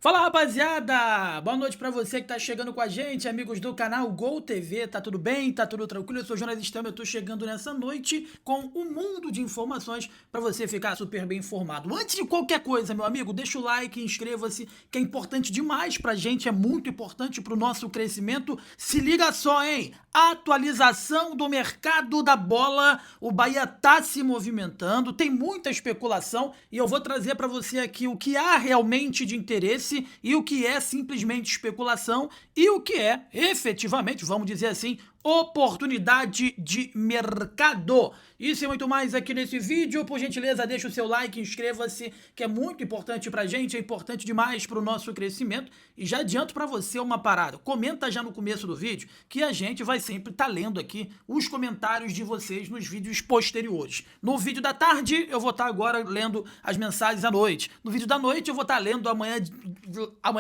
Fala, rapaziada! Boa noite pra você que tá chegando com a gente, amigos do canal Gol TV. Tá tudo bem? Tá tudo tranquilo? Eu sou o Jonas Stama, eu tô chegando nessa noite com um mundo de informações pra você ficar super bem informado. Antes de qualquer coisa, meu amigo, deixa o like, inscreva-se, que é importante demais pra gente, é muito importante pro nosso crescimento. Se liga só, hein? Atualização do mercado da bola, o Bahia tá se movimentando, tem muita especulação e eu vou trazer pra você aqui o que há realmente de interesse e o que é simplesmente especulação e o que é efetivamente, vamos dizer assim, oportunidade de mercado. Isso e muito mais aqui nesse vídeo. Por gentileza, deixa o seu like, inscreva-se, que é muito importante pra gente, é importante demais pro nosso crescimento. E já adianto pra você uma parada. Comenta já no começo do vídeo, que a gente vai sempre estar lendo aqui os comentários de vocês nos vídeos posteriores. No vídeo da tarde, eu vou estar agora lendo as mensagens à noite. No vídeo da noite, eu vou estar lendo amanhã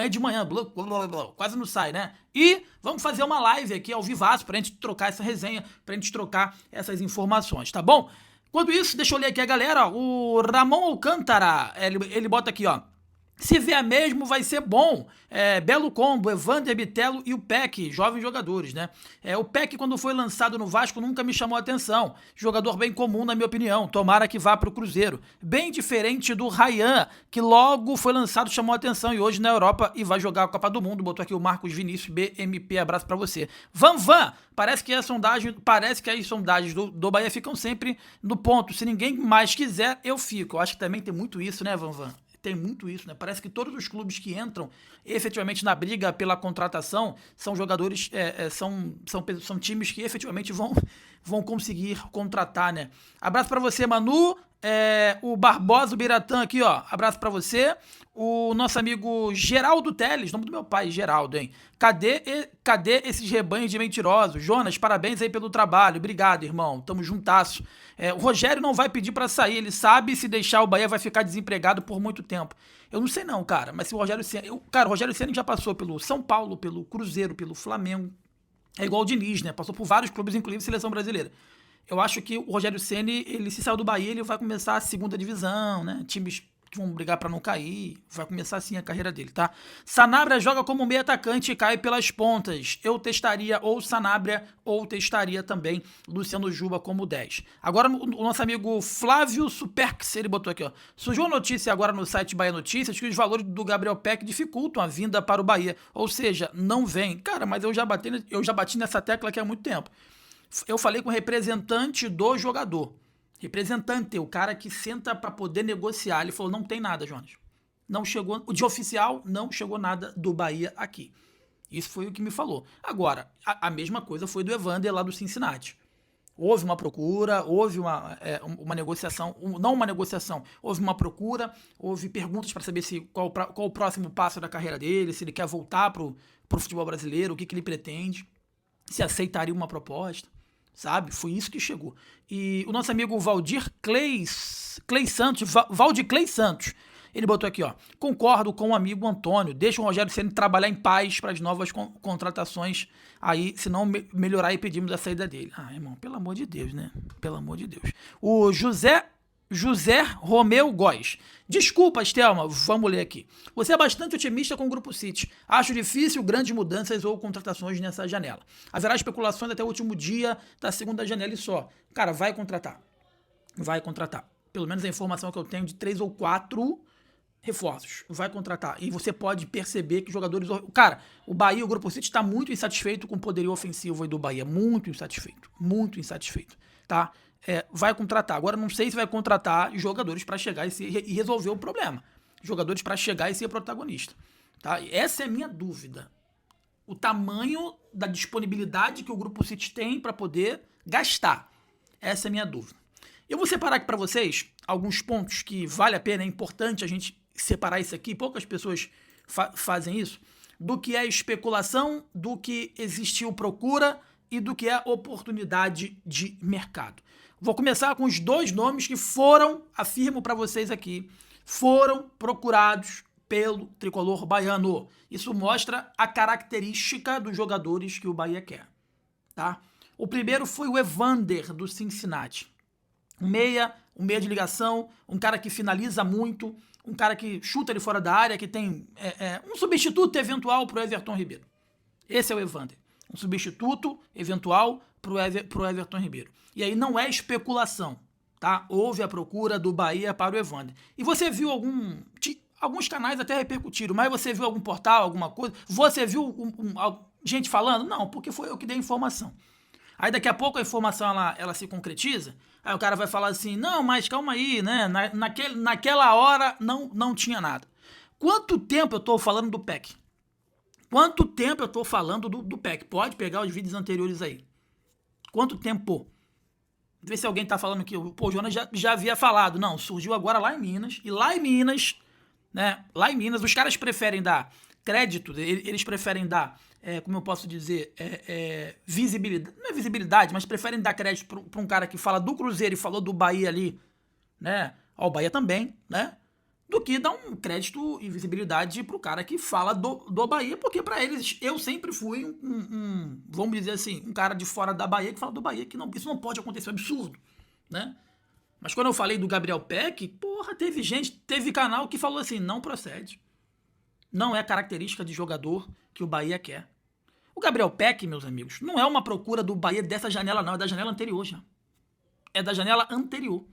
de manhã. Quase não sai, né? E vamos fazer uma live aqui ao vivaço pra gente trocar essa resenha, pra gente trocar essas informações, tá bom? Enquanto isso, deixa eu ler aqui a galera, ó, o Ramon Alcântara, ele bota aqui, ó. Se vier mesmo, vai ser bom. Belo combo, Evander Bitelo e o Peck, jovens jogadores, né? O Peck, quando foi lançado no Vasco, nunca me chamou a atenção. Jogador bem comum, na minha opinião. Tomara que vá pro Cruzeiro. Bem diferente do Ryan, que logo foi lançado, chamou a atenção e hoje na Europa e vai jogar a Copa do Mundo. Botou aqui o Marcos Vinícius, BMP, abraço pra você. Van, parece que as sondagens do Bahia ficam sempre no ponto. Se ninguém mais quiser, eu fico. Eu acho que também tem muito isso, né, Van? Tem muito isso, né? Parece que todos os clubes que entram efetivamente na briga pela contratação são jogadores, são times que efetivamente vão conseguir contratar, né? Abraço pra você, Manu. O Barbosa, o Biratã aqui, ó. Abraço pra você. O nosso amigo Geraldo Teles, nome do meu pai, Geraldo, hein? Cadê esses rebanhos de mentirosos? Jonas, parabéns aí pelo trabalho. Obrigado, irmão. Tamo juntasso. O Rogério não vai pedir pra sair. Ele sabe se deixar o Bahia vai ficar desempregado por muito tempo. Eu não sei não, cara. Mas se o Rogério Ceni... Cara, o Rogério Ceni já passou pelo São Paulo, pelo Cruzeiro, pelo Flamengo. É igual o Diniz, né? Passou por vários clubes, inclusive seleção brasileira. Eu acho que o Rogério Ceni, ele se saiu do Bahia, ele vai começar a segunda divisão, né? Times que vão brigar pra não cair, vai começar assim a carreira dele, tá? Sanabria joga como meio atacante e cai pelas pontas. Eu testaria ou Sanabria ou testaria também Luciano Juba como 10. Agora o nosso amigo Flávio Superx, ele botou aqui, ó. Surgiu a notícia agora no site Bahia Notícias que os valores do Gabriel Peck dificultam a vinda para o Bahia, ou seja, não vem. Cara, mas eu já bati nessa tecla aqui há muito tempo. Eu falei com o representante do jogador. Representante, o cara que senta para poder negociar. Ele falou, não tem nada, Jonas. Não chegou, de oficial, não chegou nada do Bahia aqui. Isso foi o que me falou. Agora, a mesma coisa foi do Evander lá do Cincinnati. Houve uma procura, houve uma negociação, não uma negociação, houve uma procura, houve perguntas para saber qual o próximo passo da carreira dele, se ele quer voltar pro futebol brasileiro, o que ele pretende, se aceitaria uma proposta. Sabe? Foi isso que chegou. E o nosso amigo Valdir Clay Santos, ele botou aqui, ó. Concordo com o amigo Antônio. Deixa o Rogério Ceni trabalhar em paz para as novas contratações. Aí, se não melhorar, e pedimos a saída dele. Ah, irmão, pelo amor de Deus, né? Pelo amor de Deus. O José Romeu Góes. Desculpa, Estelma, vamos ler aqui. Você é bastante otimista com o Grupo City. Acho difícil grandes mudanças ou contratações nessa janela. Haverá especulações até o último dia da segunda janela e só. Cara, vai contratar. Vai contratar. Pelo menos a informação que eu tenho de 3 ou 4 reforços. Vai contratar. E você pode perceber que jogadores... Cara, o Bahia, o Grupo City está muito insatisfeito com o poderio ofensivo aí do Bahia. Muito insatisfeito. Muito insatisfeito. Tá? Vai contratar. Agora, não sei se vai contratar jogadores para chegar e resolver o problema. Jogadores para chegar e ser protagonista. Tá? Essa é a minha dúvida. O tamanho da disponibilidade que o Grupo City tem para poder gastar. Essa é a minha dúvida. Eu vou separar aqui para vocês alguns pontos que vale a pena, é importante a gente separar isso aqui. Poucas pessoas fazem isso. Do que é especulação, do que existiu procura e do que é oportunidade de mercado. Vou começar com os dois nomes que foram, afirmo para vocês aqui, foram procurados pelo tricolor baiano. Isso mostra a característica dos jogadores que o Bahia quer. Tá? O primeiro foi o Evander, do Cincinnati. Um meia de ligação, um cara que finaliza muito, um cara que chuta ele fora da área, que tem um substituto eventual pro Everton Ribeiro. Esse é o Evander. Um substituto eventual pro Everton Ribeiro. E aí não é especulação, tá? Houve a procura do Bahia para o Evander. E você viu alguns canais até repercutiram, mas você viu algum portal, alguma coisa? Você viu gente falando? Não, porque foi eu que dei a informação. Aí daqui a pouco a informação ela se concretiza, aí o cara vai falar assim, não, mas calma aí, né? Naquela hora não tinha nada. Quanto tempo eu tô falando do PEC? Quanto tempo eu tô falando do PEC? Pode pegar os vídeos anteriores aí. Quanto tempo? Vê se alguém tá falando que o Jonas já havia falado. Não, surgiu agora lá em Minas. E lá em Minas, né? Lá em Minas, os caras preferem dar crédito, eles preferem dar, como eu posso dizer, visibilidade. Não é visibilidade, mas preferem dar crédito pra um cara que fala do Cruzeiro e falou do Bahia ali, né? Ó, o Bahia também, né? Do que dar um crédito e visibilidade pro cara que fala do Bahia, porque pra eles, eu sempre fui vamos dizer assim, um cara de fora da Bahia que fala do Bahia, que não, isso não pode acontecer, é um absurdo, né? Mas quando eu falei do Gabriel Peck, porra, teve canal que falou assim, não procede. Não é característica de jogador que o Bahia quer. O Gabriel Peck, meus amigos, não é uma procura do Bahia dessa janela não, é da janela anterior já. É da janela anterior.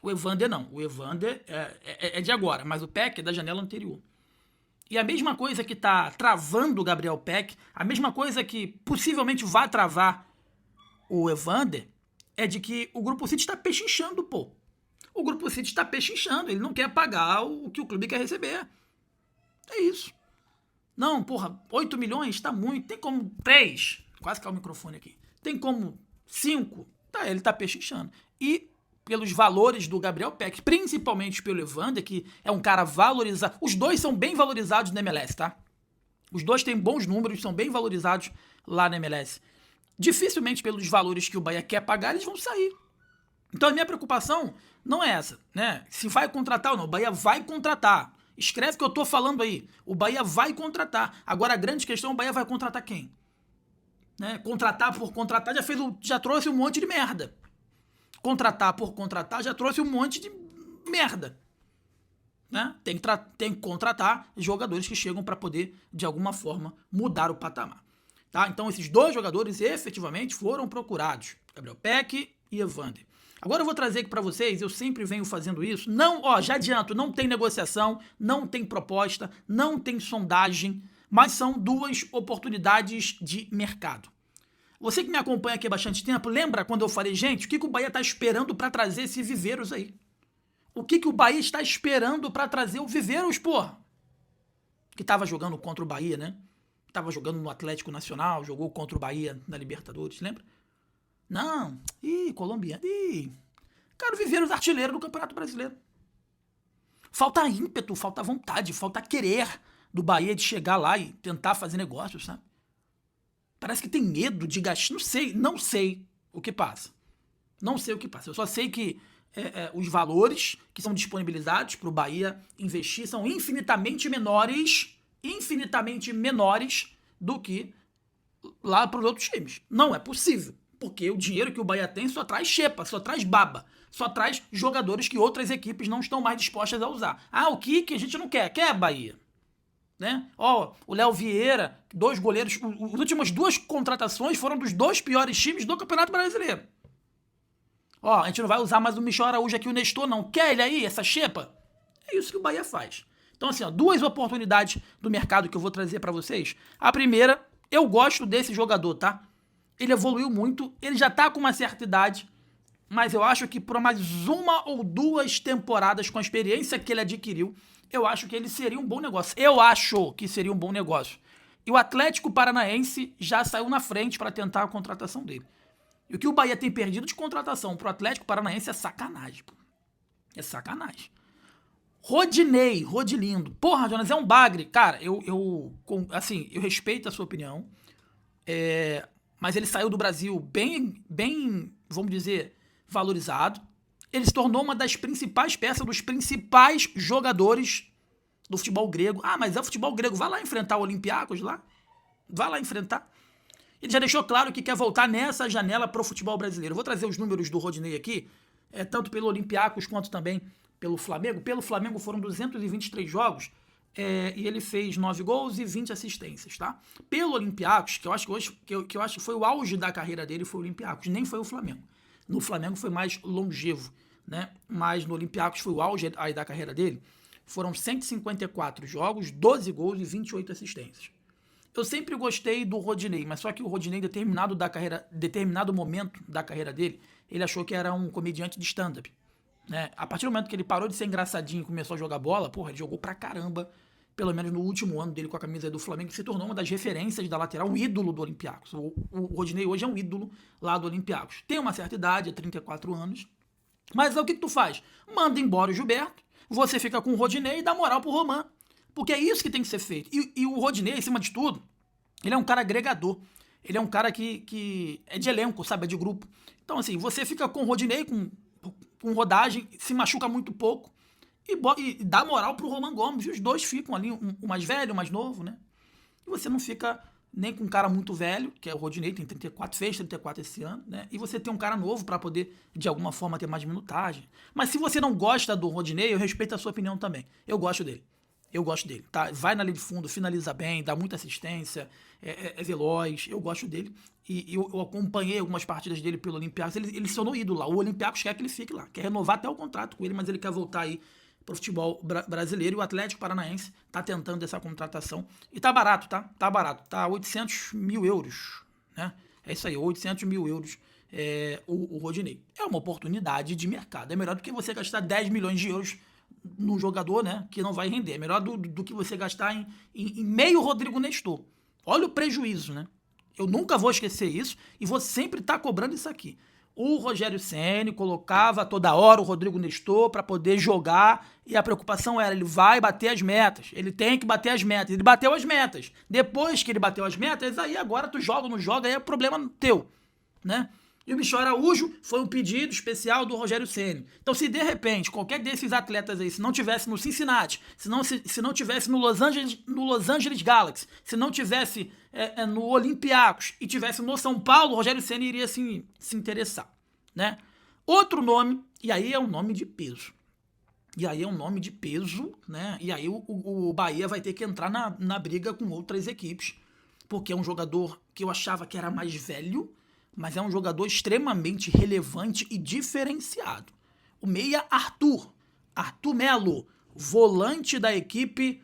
O Evander não. O Evander é de agora, mas o Peck é da janela anterior. E a mesma coisa que tá travando o Gabriel Peck, a mesma coisa que possivelmente vai travar o Evander, é de que o Grupo City está pechinchando, pô. O Grupo City está pechinchando, ele não quer pagar o que o clube quer receber. É isso. Não, porra, 8 milhões tá muito, tem como 3, quase caiu o microfone aqui, tem como 5, tá, ele tá pechinchando. E pelos valores do Gabriel Peck, principalmente pelo Evander, que é um cara valorizado. Os dois são bem valorizados na MLS, tá? Os dois têm bons números, são bem valorizados lá na MLS. Dificilmente pelos valores que o Bahia quer pagar, eles vão sair. Então a minha preocupação não é essa, né? Se vai contratar ou não, o Bahia vai contratar. Escreve o que eu tô falando aí. O Bahia vai contratar. Agora a grande questão, o Bahia vai contratar quem? Né? Contratar por contratar já trouxe um monte de merda. Contratar por contratar já trouxe um monte de merda. Né? Tem que contratar jogadores que chegam para poder, de alguma forma, mudar o patamar. Tá? Então, esses dois jogadores efetivamente foram procurados. Gabriel Peck e Evander. Agora eu vou trazer aqui para vocês, eu sempre venho fazendo isso. Não, ó, já adianto, não tem negociação, não tem proposta, não tem sondagem, mas são duas oportunidades de mercado. Você que me acompanha aqui há bastante tempo, lembra quando eu falei, gente, o que o Bahia está esperando para trazer esses Viveiros aí? O que o Bahia está esperando para trazer o Viveiros, porra? Que estava jogando contra o Bahia, né? Tava jogando no Atlético Nacional, jogou contra o Bahia na Libertadores, lembra? Não, colombiano, cara, o Viveiros artilheiro do Campeonato Brasileiro. Falta ímpeto, falta vontade, falta querer do Bahia de chegar lá e tentar fazer negócio, sabe? Parece que tem medo de gastar. Não sei o que passa. Não sei o que passa. Eu só sei que os valores que são disponibilizados para o Bahia investir são infinitamente menores do que lá para os outros times. Não é possível. Porque o dinheiro que o Bahia tem só traz xepa, só traz baba, só traz jogadores que outras equipes não estão mais dispostas a usar. Ah, o que a gente não quer? Quer Bahia? Né? Ó, o Léo Vieira, 2 goleiros, as últimas 2 contratações foram dos 2 piores times do Campeonato Brasileiro. Ó, a gente não vai usar mais o Michel Araújo aqui, o Nestor, não. Quer ele aí, essa xepa? É isso que o Bahia faz. Então, assim, ó, 2 oportunidades do mercado que eu vou trazer pra vocês. A primeira, eu gosto desse jogador, tá? Ele evoluiu muito, ele já tá com uma certa idade, mas eu acho que por mais 1 ou 2 temporadas com a experiência que ele adquiriu, eu acho que ele seria um bom negócio. Eu acho que seria um bom negócio. E o Atlético Paranaense já saiu na frente para tentar a contratação dele. E o que o Bahia tem perdido de contratação pro Atlético Paranaense é sacanagem, pô. É sacanagem. Rodilindo. Porra, Jonas, é um bagre. Cara, eu respeito a sua opinião. Mas ele saiu do Brasil bem, vamos dizer, valorizado. Ele se tornou uma das principais peças, dos principais jogadores do futebol grego. Ah, mas é o futebol grego. Vai lá enfrentar o Olympiacos lá. Vai lá enfrentar. Ele já deixou claro que quer voltar nessa janela pro futebol brasileiro. Eu vou trazer os números do Rodinei aqui, tanto pelo Olympiacos quanto também pelo Flamengo. Pelo Flamengo foram 223 jogos, e ele fez 9 gols e 20 assistências, tá? Pelo Olympiacos, que eu acho que hoje, que eu acho que foi o auge da carreira dele, foi o Olympiacos, nem foi o Flamengo. No Flamengo foi mais longevo, né? Mas no Olympiacos foi o auge aí da carreira dele. Foram 154 jogos, 12 gols e 28 assistências. Eu sempre gostei do Rodinei, mas só que o Rodinei, determinado momento da carreira dele, ele achou que era um comediante de stand-up, né? A partir do momento que ele parou de ser engraçadinho e começou a jogar bola, porra, ele jogou pra caramba, pelo menos no último ano dele com a camisa do Flamengo, que se tornou uma das referências da lateral, um ídolo do Olympiacos. O Rodinei hoje é um ídolo lá do Olympiacos. Tem uma certa idade, 34 anos, mas é o que tu faz? Manda embora o Gilberto, você fica com o Rodinei e dá moral pro Roman. Porque é isso que tem que ser feito. E o Rodinei, acima de tudo, ele é um cara agregador. Ele é um cara que é de elenco, sabe? É de grupo. Então, assim, você fica com o Rodinei, com rodagem, se machuca muito pouco e dá moral pro Roman Gomes. E os dois ficam ali, um mais velho, um mais novo, né? E você não fica nem com um cara muito velho, que é o Rodinei, tem 34, fez 34 esse ano, né? E você tem um cara novo para poder, de alguma forma, ter mais minutagem. Mas se você não gosta do Rodinei, eu respeito a sua opinião também. Eu gosto dele. Tá? Vai na linha de fundo, finaliza bem, dá muita assistência, é veloz, eu gosto dele. E eu acompanhei algumas partidas dele pelo Olympiacos, ele se tornou ídolo lá. O Olympiacos quer que ele fique lá, quer renovar até o contrato com ele, mas ele quer voltar aí pro futebol brasileiro. E o Atlético Paranaense tá tentando essa contratação. E tá barato, tá? Tá barato. Tá 800 mil euros, né? É isso aí, 800 mil euros o Rodinei. É uma oportunidade de mercado. É melhor do que você gastar 10 milhões de euros num jogador, né, que não vai render. É melhor do que você gastar em meio Rodrigo Nestor. Olha o prejuízo, né? Eu nunca vou esquecer isso e vou sempre estar cobrando isso aqui. O Rogério Ceni colocava toda hora o Rodrigo Nestor para poder jogar e a preocupação era, ele vai bater as metas, ele tem que bater as metas. Ele bateu as metas. Depois que ele bateu as metas, aí agora tu joga ou não joga, aí é problema teu, né? E o Michel Araújo foi um pedido especial do Rogério Ceni. Então, se de repente qualquer desses atletas aí, se não tivesse no Cincinnati, se não tivesse no Los Angeles Galaxy, se não tivesse no Olympiacos e tivesse no São Paulo, o Rogério Ceni iria se interessar, né? Outro nome, e aí é um nome de peso. Né? E aí o Bahia vai ter que entrar na briga com outras equipes, porque é um jogador que eu achava que era mais velho, mas é um jogador extremamente relevante e diferenciado. O meia Arthur Melo, volante da equipe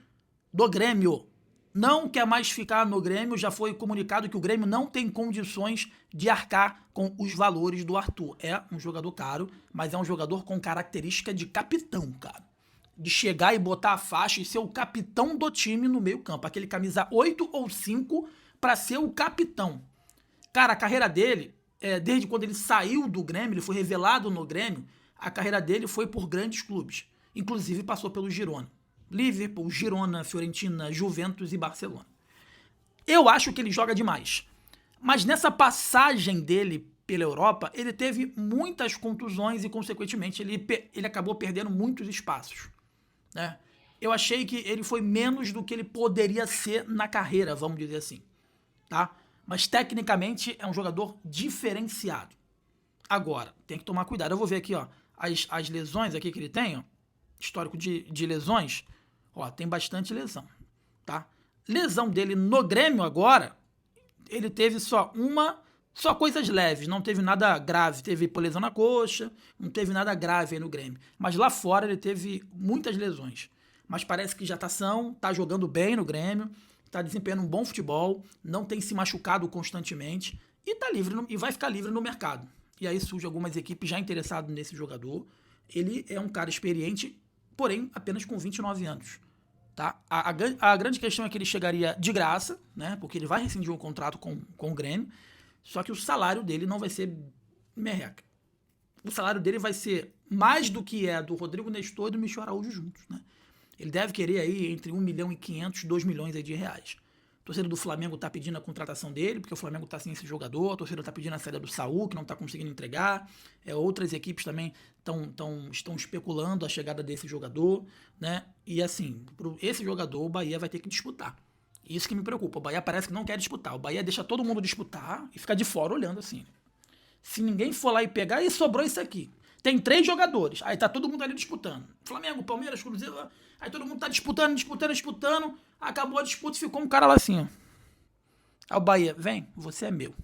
do Grêmio. Não quer mais ficar no Grêmio, já foi comunicado que o Grêmio não tem condições de arcar com os valores do Arthur. É um jogador caro, mas é um jogador com característica de capitão, cara. De chegar e botar a faixa e ser o capitão do time no meio campo. Aquele camisa 8 ou 5 para ser o capitão. Cara, a carreira dele, desde quando ele saiu do Grêmio, ele foi revelado no Grêmio, a carreira dele foi por grandes clubes. Inclusive passou pelo Girona. Liverpool, Girona, Fiorentina, Juventus e Barcelona. Eu acho que ele joga demais. Mas nessa passagem dele pela Europa, ele teve muitas contusões e, consequentemente, ele acabou perdendo muitos espaços, né? Eu achei que ele foi menos do que ele poderia ser na carreira, vamos dizer assim, tá? Mas tecnicamente é um jogador diferenciado. Agora, tem que tomar cuidado. Eu vou ver aqui, ó, as lesões aqui que ele tem, ó, histórico de lesões, ó, tem bastante lesão, tá? Lesão dele no Grêmio agora, ele teve só coisas leves, não teve nada grave. Teve lesão na coxa, não teve nada grave aí no Grêmio. Mas lá fora ele teve muitas lesões. Mas parece que já tá jogando bem no Grêmio, tá desempenhando um bom futebol, não tem se machucado constantemente e tá livre e vai ficar livre no mercado. E aí surgem algumas equipes já interessadas nesse jogador. Ele é um cara experiente, porém apenas com 29 anos. Tá? A grande questão é que ele chegaria de graça, né? Porque ele vai rescindir um contrato com o Grêmio, só que o salário dele não vai ser merreca. O salário dele vai ser mais do que é do Rodrigo Nestor e do Michel Araújo juntos, né? Ele deve querer aí entre 1 milhão e 500, 2 milhões aí de reais. A torcida do Flamengo tá pedindo a contratação dele, porque o Flamengo tá sem esse jogador. A torcida tá pedindo a saída do Saúl, que não tá conseguindo entregar. Outras equipes também estão especulando a chegada desse jogador, né? E assim, esse jogador o Bahia vai ter que disputar. Isso que me preocupa. O Bahia parece que não quer disputar. O Bahia deixa todo mundo disputar e fica de fora olhando assim. Se ninguém for lá e pegar, e sobrou isso aqui. Tem 3 jogadores, aí tá todo mundo ali disputando. Flamengo, Palmeiras, Cruzeiro, aí todo mundo tá disputando. Acabou a disputa e ficou um cara lá assim, ó. Aí o Bahia, vem, você é meu.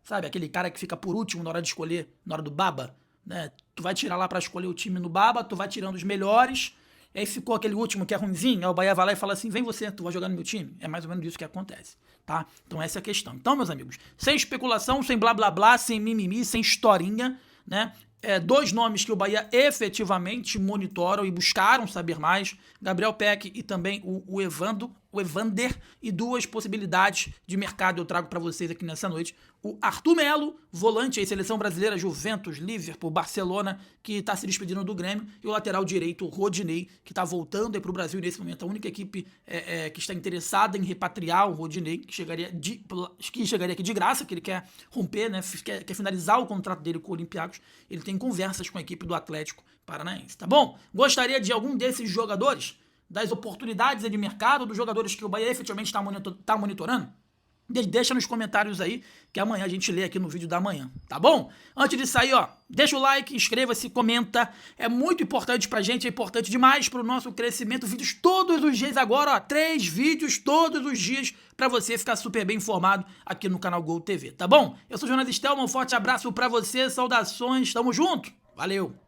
Sabe, aquele cara que fica por último na hora de escolher, na hora do baba, né? Tu vai tirar lá pra escolher o time no baba, tu vai tirando os melhores, e aí ficou aquele último que é ruimzinho, aí o Bahia vai lá e fala assim, vem você, tu vai jogar no meu time. É mais ou menos isso que acontece, tá? Então essa é a questão. Então, meus amigos, sem especulação, sem blá blá blá, sem mimimi, sem historinha, né? 2 nomes que o Bahia efetivamente monitoram e buscaram saber mais, Gabriel Peck e também o Evander, e 2 possibilidades de mercado eu trago para vocês aqui nessa noite. O Arthur Melo, volante aí, seleção brasileira, Juventus, Liverpool, Barcelona, que está se despedindo do Grêmio, e o lateral direito, o Rodinei, que está voltando aí para o Brasil nesse momento, a única equipe que está interessada em repatriar o Rodinei, que chegaria aqui de graça, que ele quer romper, né, quer finalizar o contrato dele com o Olympiacos. Ele tem conversas com a equipe do Atlético Paranaense, tá bom? Gostaria de algum desses jogadores, das oportunidades de mercado, dos jogadores que o Bahia efetivamente está monitorando? Deixa nos comentários aí, que amanhã a gente lê aqui no vídeo da manhã, tá bom? Antes de sair, ó, deixa o like, inscreva-se, comenta, é muito importante pra gente, é importante demais pro nosso crescimento, vídeos todos os dias agora, ó, 3 vídeos todos os dias, pra você ficar super bem informado aqui no canal Gol TV, tá bom? Eu sou o Jonas Stelman, um forte abraço pra você, saudações, tamo junto, valeu!